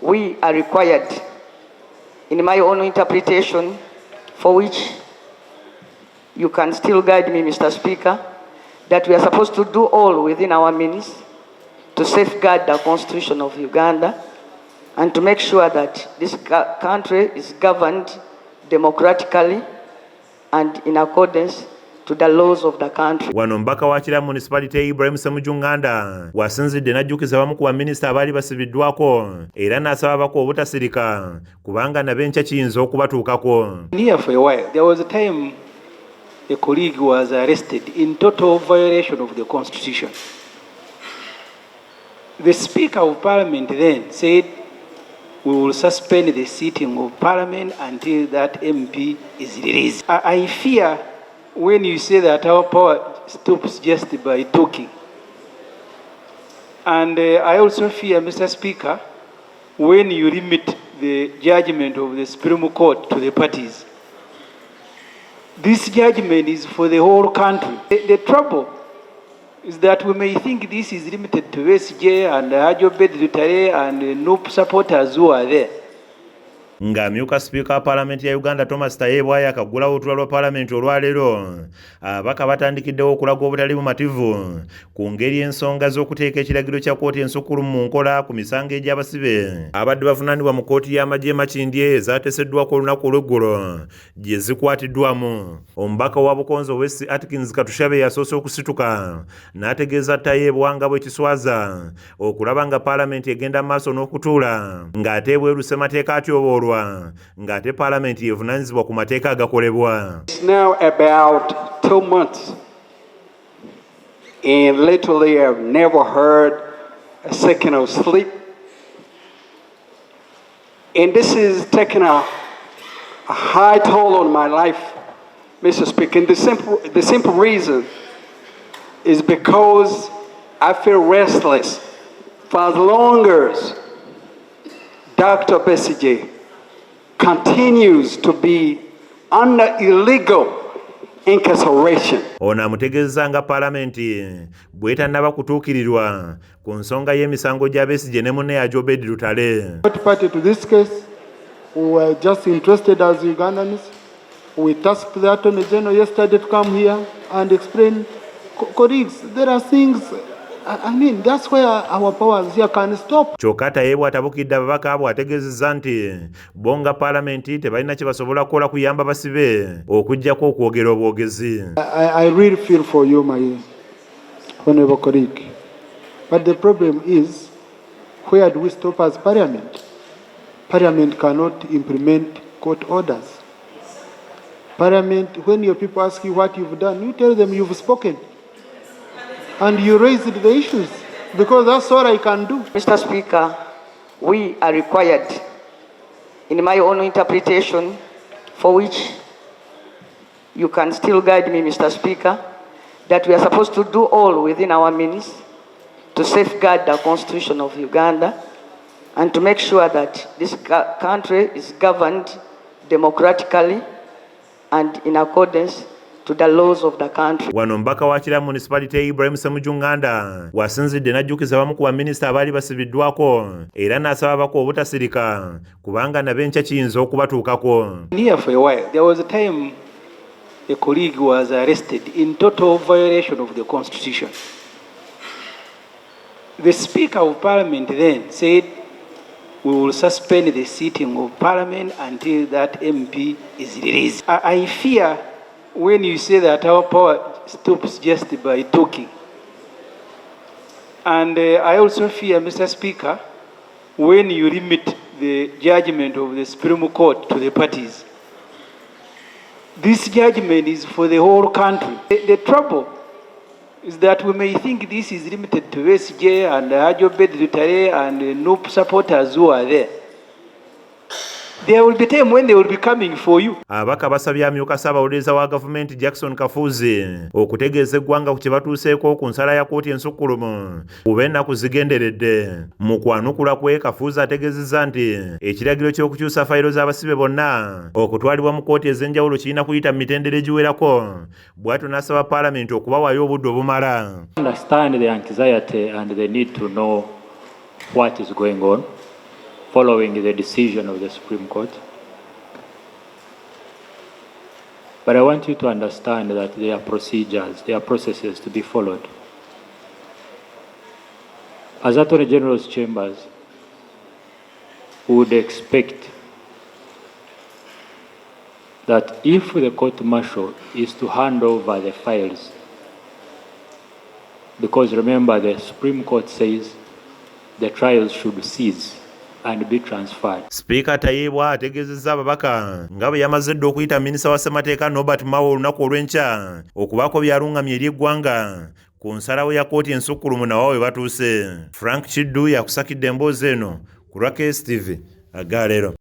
we are required, in my own interpretation, for which you can still guide me, Mr. Speaker, that we are supposed to do all within our means to safeguard the Constitution of Uganda and to make sure that this country is governed democratically and in accordance to the laws of the country. Wano mbaka wakira municipality Ibrahim Ssemujjunganda wasinzidde n'ajjukiza bamu ku baminisita abaali basibiddwako era n'asaba abako obutasirika kubanga nabenkya kiyinza okubatuukako. Here for a while, there was a time a colleague was arrested in total violation of the Constitution. The Speaker of Parliament then said, we will suspend the sitting of Parliament until that MP is released. I fear when you say that our power stops just by talking. And I also fear, Mr. Speaker, when you limit the judgment of the Supreme Court to the parties. This judgment is for the whole country. The trouble is that we may think this is limited to SJ and Ajobed Lutare and NUP supporters who are there. Ng'amyuka Speaker wa Parliament ya Uganda Thomas Tayebwa yakagulawo olutula lwa Parliament olwaleero abaka batandikiddewo okulaga obutali bumativu ku ngeri ensonga z'okuteeka ekiragiro kya kkooti ensukkulumu mu nkola ku misango egy'abasibe abadde bavunaanibwa mu kkooti y'amagye Makindye ezaateeseddwako olunaku olw'eggulo gye zikwatiddwamu. Omubaka wa Bukonzo West Atkins Katushabe yasoose okusituka n'ategeeza Tayebwa nga bwe kiswaza okulaba nga Parliament egenda maaso n'okutuula ng'ateebwa Ssemateeka atyoboolwa ng'ate Parliament yevunaanyizibwa ku mateeka agakolebwa. It's now about 2 months and literally I've never heard a second of sleep, and this is taking a high toll on my life, Mr. Speaker. And the simple reason is because I feel restless for as long as Dr. Besigye continues to be under illegal incarceration. Ono amutegeeza nga Parliament bw'etannaba kutuukirirwa ku nsonga y'emisango gya Besigye ne munne Ajobed Lutale. What party to this case? We were just interested as Ugandans. We tasked the Attorney General yesterday to come here and explain. Colleagues, there are things, I mean, that's where our powers here can stop. Kyokka Tayebwa atabukidde ababaka abo ategeezezza nti bonga Parliament tebalina kye basobola kukola kuyamba basibe okuggyako okwogera obwogezi. I really feel for you, my honorable colleague. But the problem is, where do we stop as Parliament? Parliament cannot implement court orders. Parliament, when your people ask you what you've done, you tell them you've spoken. And you raised the issues, because that's all I can do. Mr. Speaker, we are required, in my own interpretation, for which you can still guide me, Mr. Speaker, that we are supposed to do all within our means to safeguard the Constitution of Uganda and to make sure that this country is governed democratically and in accordance to the laws of the country. Wano mbaka wakira municipality Ibrahim Ssemujjunganda wasinzidde n'ajjukiza bamu ku baminisita abaali basibiddwako era n'asaba abako obutasirika kubanga nabenkya kiyinza okubatuukako. Here for a while, there was a time a colleague was arrested in total violation of the Constitution. The Speaker of Parliament then said, we will suspend the sitting of Parliament until that MP is released. I fear when you say that our power stops just by talking. And I also fear, Mr. Speaker, when you limit the judgment of the Supreme Court to the parties. This judgment is for the whole country. The trouble is that we may think this is limited to SJ and Ajobed Lutare and NUP supporters who are there. There will be time when they will be coming for you. Abaka basabye amyuka Ssaabawuliriza wa gavumenti Jackson Kafuzi okutegeeza eggwanga ku kye batuuseeko ku nsala ya kkooti ensukkulumu kuba ennaku zigenderedde. Mu kwanukula kwe Kafuzi ategeezezza nti ekiragiro ky'okukyusa fayiro z'abasibe bonna okutwalibwa mu kkooti ez'enjawulo kirina kuyita mu mitendera egiwerako bw'atyo n'asaba Paalamenti okubawaayo obudde obumala. Understand the anxiety and the need to know what is going on. following the decision of the Supreme Court. But I want you to understand that there are procedures, there are processes to be followed. As Attorney General's chambers, we would expect that if the court martial is to hand over the files, because remember the Supreme Court says the trials should cease and be transferred. Speaker Tayebwa ategeezezza ababaka nga bwe yamaze dda okuyita minisita wa ssemateeka Norbert Mao olunaku olw'enkya okubaako byalungamya eri eggwanga ku nsalawo ya kkooti ensukkulumu nawo we batuuse. Frank Kiddu yakusakidde emboozi eno ku lwa KSTV Agaleero.